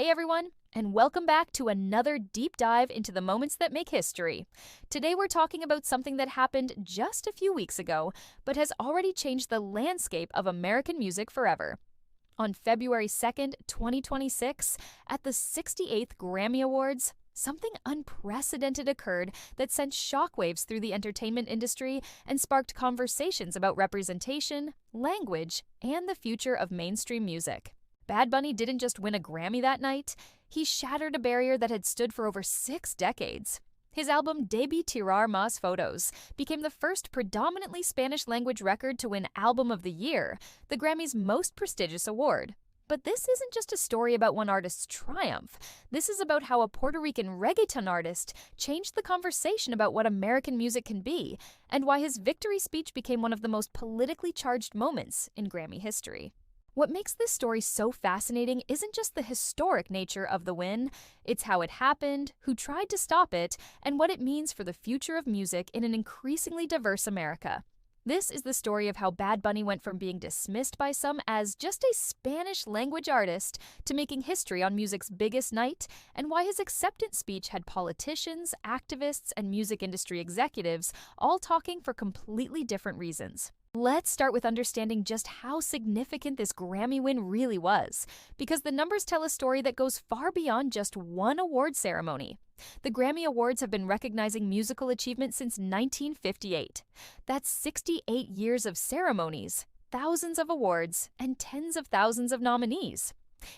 Hey everyone, and welcome back to another deep dive into the moments that make history. Today we're talking about something that happened just a few weeks ago, but has already changed the landscape of American music forever. On February 2nd, 2026, at the 68th Grammy Awards, something unprecedented occurred that sent shockwaves through the entertainment industry and sparked conversations about representation, language, and the future of mainstream music. Bad Bunny didn't just win a Grammy that night, he shattered a barrier that had stood for over 6 decades. His album Debí Tirar Más Fotos became the first predominantly Spanish-language record to win Album of the Year, the Grammy's most prestigious award. But this isn't just a story about one artist's triumph. This is about how a Puerto Rican reggaeton artist changed the conversation about what American music can be, and why his victory speech became one of the most politically charged moments in Grammy history. What makes this story so fascinating isn't just the historic nature of the win, it's how it happened, who tried to stop it, and what it means for the future of music in an increasingly diverse America. This is the story of how Bad Bunny went from being dismissed by some as just a Spanish-language artist to making history on music's biggest night, and why his acceptance speech had politicians, activists, and music industry executives all talking for completely different reasons. Let's start with understanding just how significant this Grammy win really was, because the numbers tell a story that goes far beyond just one award ceremony. The Grammy Awards have been recognizing musical achievement since 1958. That's 68 years of ceremonies, thousands of awards, and tens of thousands of nominees.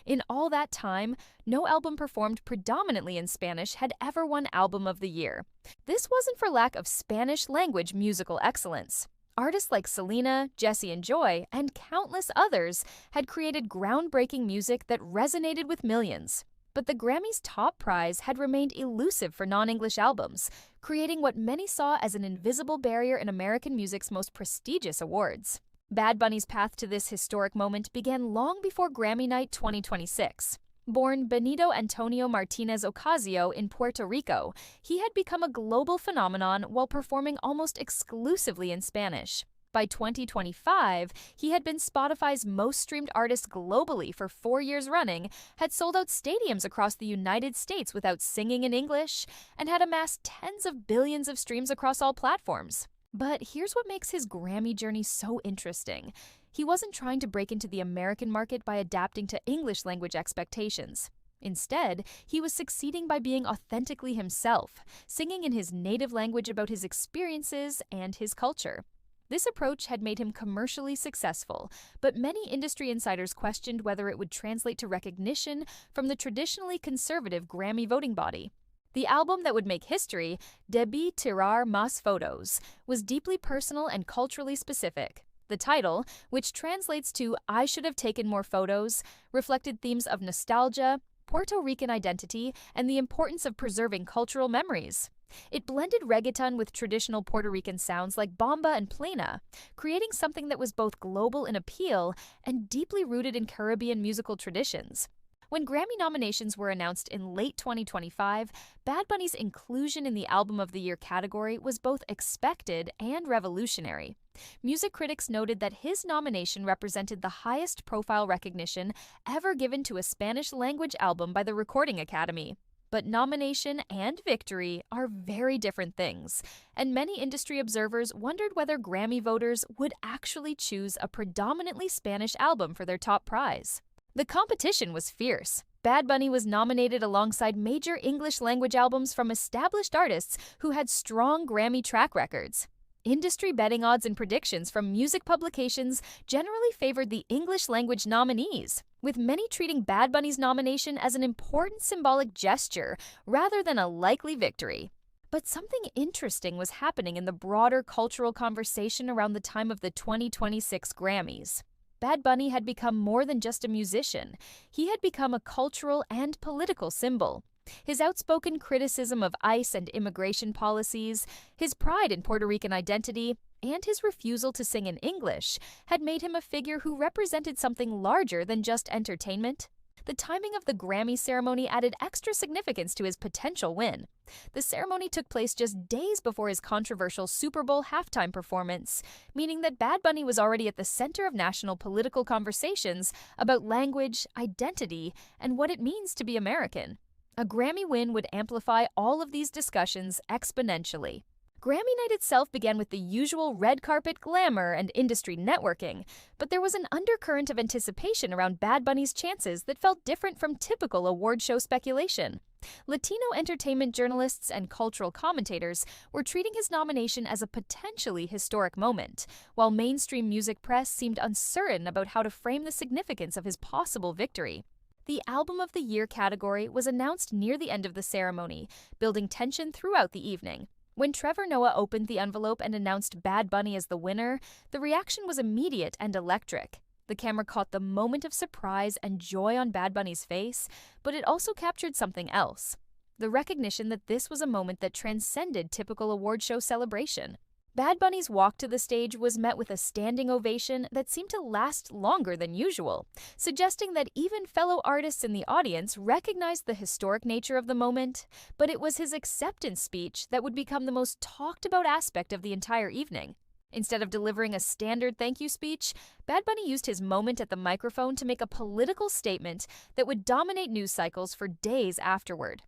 In all that time, no album performed predominantly in Spanish had ever won Album of the Year. This wasn't for lack of Spanish-language musical excellence. Artists like Selena, Jesse and Joy, and countless others had created groundbreaking music that resonated with millions. But the Grammy's top prize had remained elusive for non-English albums, creating what many saw as an invisible barrier in American music's most prestigious awards. Bad Bunny's path to this historic moment began long before Grammy Night 2026. Born Benito Antonio Martinez Ocasio in Puerto Rico, he had become a global phenomenon while performing almost exclusively in Spanish. By 2025, he had been Spotify's most streamed artist globally for 4 years running, had sold out stadiums across the United States without singing in English, and had amassed tens of billions of streams across all platforms. But here's what makes his Grammy journey so interesting. He wasn't trying to break into the American market by adapting to English language expectations. Instead, he was succeeding by being authentically himself, singing in his native language about his experiences and his culture. This approach had made him commercially successful, but many industry insiders questioned whether it would translate to recognition from the traditionally conservative Grammy voting body. The album that would make history, Debí Tirar Más Fotos, was deeply personal and culturally specific. The title, which translates to I Should Have Taken More Photos, reflected themes of nostalgia, Puerto Rican identity, and the importance of preserving cultural memories. It blended reggaeton with traditional Puerto Rican sounds like bomba and plena, creating something that was both global in appeal and deeply rooted in Caribbean musical traditions. When Grammy nominations were announced in late 2025, Bad Bunny's inclusion in the Album of the Year category was both expected and revolutionary. Music critics noted that his nomination represented the highest profile recognition ever given to a Spanish-language album by the Recording Academy. But nomination and victory are very different things, and many industry observers wondered whether Grammy voters would actually choose a predominantly Spanish album for their top prize. The competition was fierce. Bad Bunny was nominated alongside major English-language albums from established artists who had strong Grammy track records. Industry betting odds and predictions from music publications generally favored the English-language nominees, with many treating Bad Bunny's nomination as an important symbolic gesture rather than a likely victory. But something interesting was happening in the broader cultural conversation around the time of the 2026 Grammys. Bad Bunny had become more than just a musician. He had become a cultural and political symbol. His outspoken criticism of ICE and immigration policies, his pride in Puerto Rican identity, and his refusal to sing in English had made him a figure who represented something larger than just entertainment. The timing of the Grammy ceremony added extra significance to his potential win. The ceremony took place just days before his controversial Super Bowl halftime performance, meaning that Bad Bunny was already at the center of national political conversations about language, identity, and what it means to be American. A Grammy win would amplify all of these discussions exponentially. Grammy night itself began with the usual red carpet glamour and industry networking, but there was an undercurrent of anticipation around Bad Bunny's chances that felt different from typical award show speculation. Latino entertainment journalists and cultural commentators were treating his nomination as a potentially historic moment, while mainstream music press seemed uncertain about how to frame the significance of his possible victory. The Album of the Year category was announced near the end of the ceremony, building tension throughout the evening. When Trevor Noah opened the envelope and announced Bad Bunny as the winner, the reaction was immediate and electric. The camera caught the moment of surprise and joy on Bad Bunny's face, but it also captured something else: the recognition that this was a moment that transcended typical award show celebration. Bad Bunny's walk to the stage was met with a standing ovation that seemed to last longer than usual, suggesting that even fellow artists in the audience recognized the historic nature of the moment. But it was his acceptance speech that would become the most talked about aspect of the entire evening. Instead of delivering a standard thank you speech, Bad Bunny used his moment at the microphone to make a political statement that would dominate news cycles for days afterward.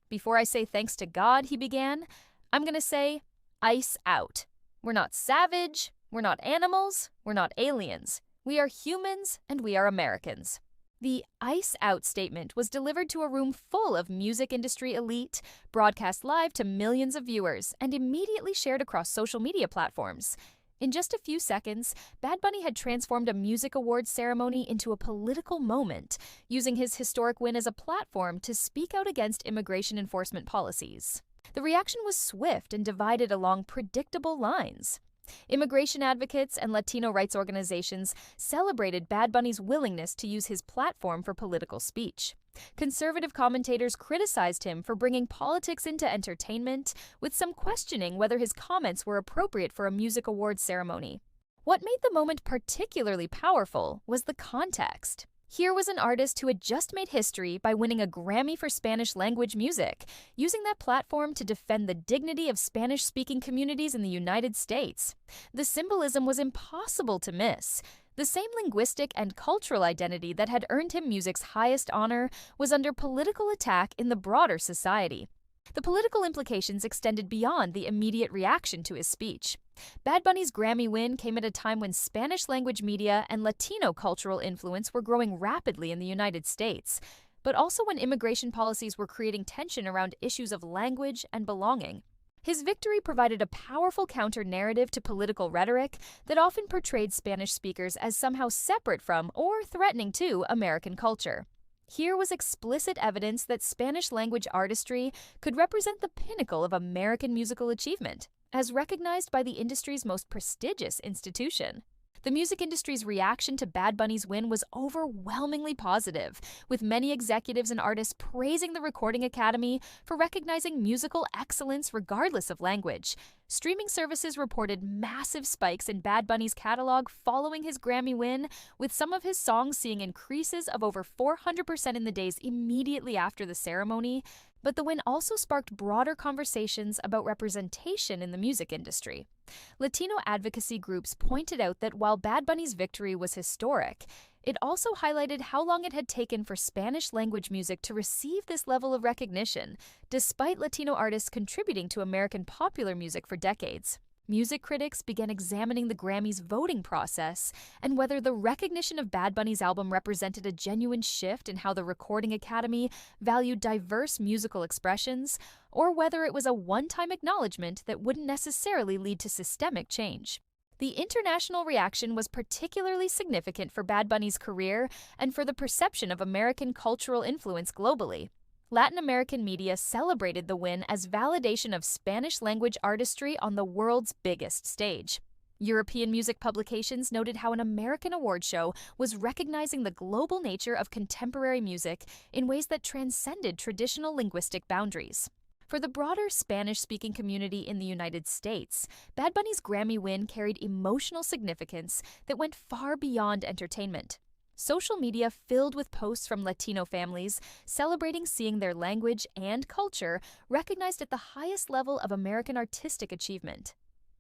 "Before I say thanks to God," he began, "I'm going to say, ice out. We're not savage, we're not animals, we're not aliens. We are humans and we are Americans." The ice out statement was delivered to a room full of music industry elite, broadcast live to millions of viewers, and immediately shared across social media platforms. In just a few seconds, Bad Bunny had transformed a music awards ceremony into a political moment, using his historic win as a platform to speak out against immigration enforcement policies. The reaction was swift and divided along predictable lines. Immigration advocates and Latino rights organizations celebrated Bad Bunny's willingness to use his platform for political speech. Conservative commentators criticized him for bringing politics into entertainment, with some questioning whether his comments were appropriate for a music awards ceremony. What made the moment particularly powerful was the context. Here was an artist who had just made history by winning a Grammy for Spanish-language music, using that platform to defend the dignity of Spanish-speaking communities in the United States. The symbolism was impossible to miss. The same linguistic and cultural identity that had earned him music's highest honor was under political attack in the broader society. The political implications extended beyond the immediate reaction to his speech. Bad Bunny's Grammy win came at a time when Spanish-language media and Latino cultural influence were growing rapidly in the United States, but also when immigration policies were creating tension around issues of language and belonging. His victory provided a powerful counter-narrative to political rhetoric that often portrayed Spanish speakers as somehow separate from or threatening to American culture. Here was explicit evidence that Spanish-language artistry could represent the pinnacle of American musical achievement, as recognized by the industry's most prestigious institution. The music industry's reaction to Bad Bunny's win was overwhelmingly positive, with many executives and artists praising the Recording Academy for recognizing musical excellence regardless of language. Streaming services reported massive spikes in Bad Bunny's catalog following his Grammy win, with some of his songs seeing increases of over 400% in the days immediately after the ceremony. But the win also sparked broader conversations about representation in the music industry. Latino advocacy groups pointed out that while Bad Bunny's victory was historic, it also highlighted how long it had taken for Spanish-language music to receive this level of recognition, despite Latino artists contributing to American popular music for decades. Music critics began examining the Grammys' voting process and whether the recognition of Bad Bunny's album represented a genuine shift in how the Recording Academy valued diverse musical expressions, or whether it was a one-time acknowledgement that wouldn't necessarily lead to systemic change. The international reaction was particularly significant for Bad Bunny's career and for the perception of American cultural influence globally. Latin American media celebrated the win as validation of Spanish-language artistry on the world's biggest stage. European music publications noted how an American award show was recognizing the global nature of contemporary music in ways that transcended traditional linguistic boundaries. For the broader Spanish-speaking community in the United States, Bad Bunny's Grammy win carried emotional significance that went far beyond entertainment. Social media filled with posts from Latino families celebrating seeing their language and culture recognized at the highest level of American artistic achievement.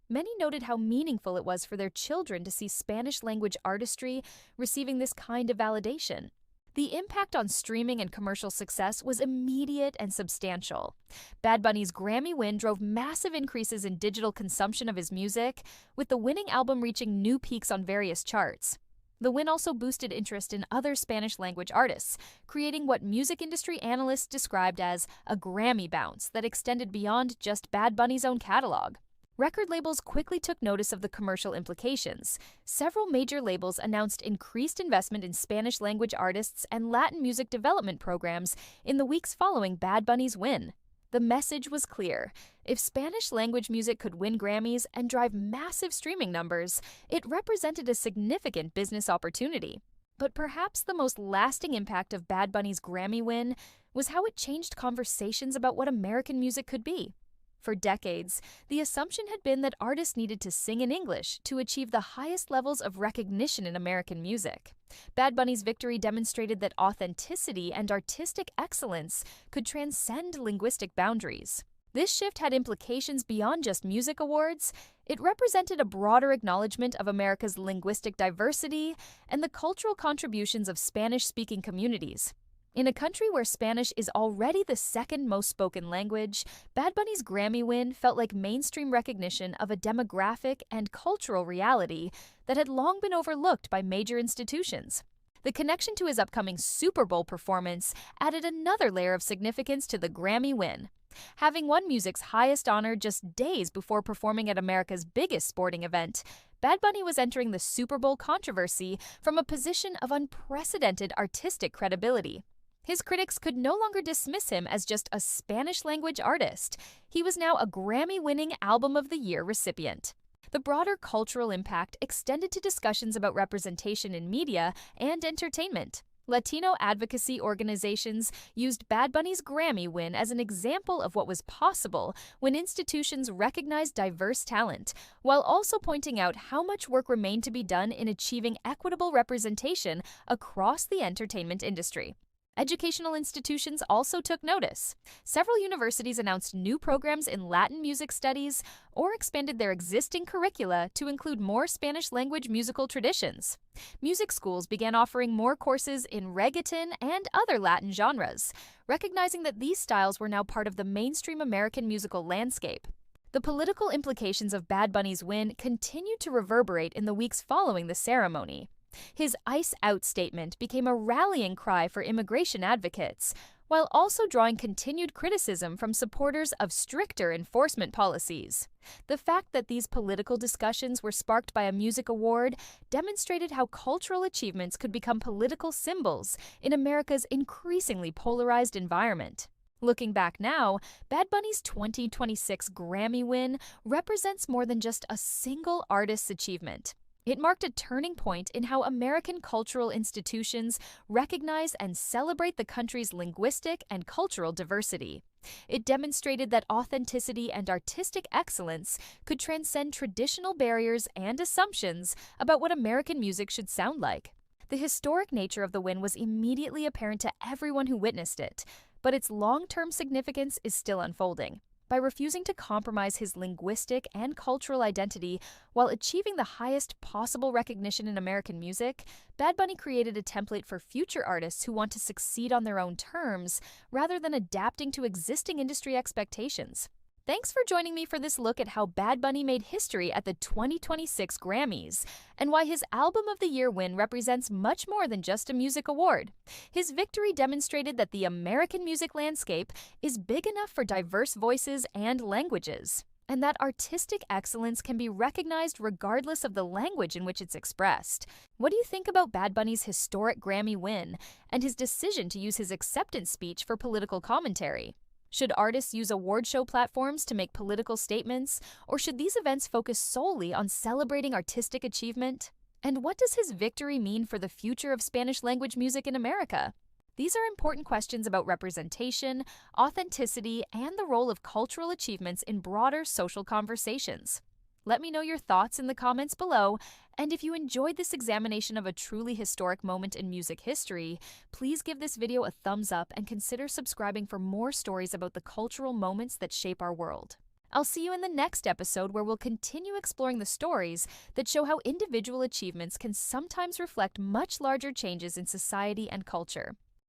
Many noted how meaningful it was for their children to see Spanish-language artistry receiving this kind of validation. The impact on streaming and commercial success was immediate and substantial. Bad Bunny's Grammy win drove massive increases in digital consumption of his music, with the winning album reaching new peaks on various charts. The win also boosted interest in other Spanish-language artists, creating what music industry analysts described as a Grammy bounce that extended beyond just Bad Bunny's own catalog. Record labels quickly took notice of the commercial implications. Several major labels announced increased investment in Spanish-language artists and Latin music development programs in the weeks following Bad Bunny's win. The message was clear. If Spanish-language music could win Grammys and drive massive streaming numbers, it represented a significant business opportunity. But perhaps the most lasting impact of Bad Bunny's Grammy win was how it changed conversations about what American music could be. For decades, the assumption had been that artists needed to sing in English to achieve the highest levels of recognition in American music. Bad Bunny's victory demonstrated that authenticity and artistic excellence could transcend linguistic boundaries. This shift had implications beyond just music awards. It represented a broader acknowledgement of America's linguistic diversity and the cultural contributions of Spanish-speaking communities. In a country where Spanish is already the second most spoken language, Bad Bunny's Grammy win felt like mainstream recognition of a demographic and cultural reality that had long been overlooked by major institutions. The connection to his upcoming Super Bowl performance added another layer of significance to the Grammy win. Having won music's highest honor just days before performing at America's biggest sporting event, Bad Bunny was entering the Super Bowl controversy from a position of unprecedented artistic credibility. His critics could no longer dismiss him as just a Spanish-language artist. He was now a Grammy-winning Album of the Year recipient. The broader cultural impact extended to discussions about representation in media and entertainment. Latino advocacy organizations used Bad Bunny's Grammy win as an example of what was possible when institutions recognized diverse talent, while also pointing out how much work remained to be done in achieving equitable representation across the entertainment industry. Educational institutions also took notice. Several universities announced new programs in Latin music studies or expanded their existing curricula to include more Spanish-language musical traditions. Music schools began offering more courses in reggaeton and other Latin genres, recognizing that these styles were now part of the mainstream American musical landscape. The political implications of Bad Bunny's win continued to reverberate in the weeks following the ceremony. His "ICE out" statement became a rallying cry for immigration advocates, while also drawing continued criticism from supporters of stricter enforcement policies. The fact that these political discussions were sparked by a music award demonstrated how cultural achievements could become political symbols in America's increasingly polarized environment. Looking back now, Bad Bunny's 2026 Grammy win represents more than just a single artist's achievement. It marked a turning point in how American cultural institutions recognize and celebrate the country's linguistic and cultural diversity. It demonstrated that authenticity and artistic excellence could transcend traditional barriers and assumptions about what American music should sound like. The historic nature of the win was immediately apparent to everyone who witnessed it, but its long-term significance is still unfolding. By refusing to compromise his linguistic and cultural identity while achieving the highest possible recognition in American music, Bad Bunny created a template for future artists who want to succeed on their own terms rather than adapting to existing industry expectations. Thanks for joining me for this look at how Bad Bunny made history at the 2026 Grammys, and why his Album of the Year win represents much more than just a music award. His victory demonstrated that the American music landscape is big enough for diverse voices and languages, and that artistic excellence can be recognized regardless of the language in which it's expressed. What do you think about Bad Bunny's historic Grammy win, and his decision to use his acceptance speech for political commentary? Should artists use award show platforms to make political statements, or should these events focus solely on celebrating artistic achievement? And what does his victory mean for the future of Spanish-language music in America? These are important questions about representation, authenticity, and the role of cultural achievements in broader social conversations. Let me know your thoughts in the comments below, And if you enjoyed this examination of a truly historic moment in music history, please give this video a thumbs up and consider subscribing for more stories about the cultural moments that shape our world. I'll see you in the next episode where we'll continue exploring the stories that show how individual achievements can sometimes reflect much larger changes in society and culture.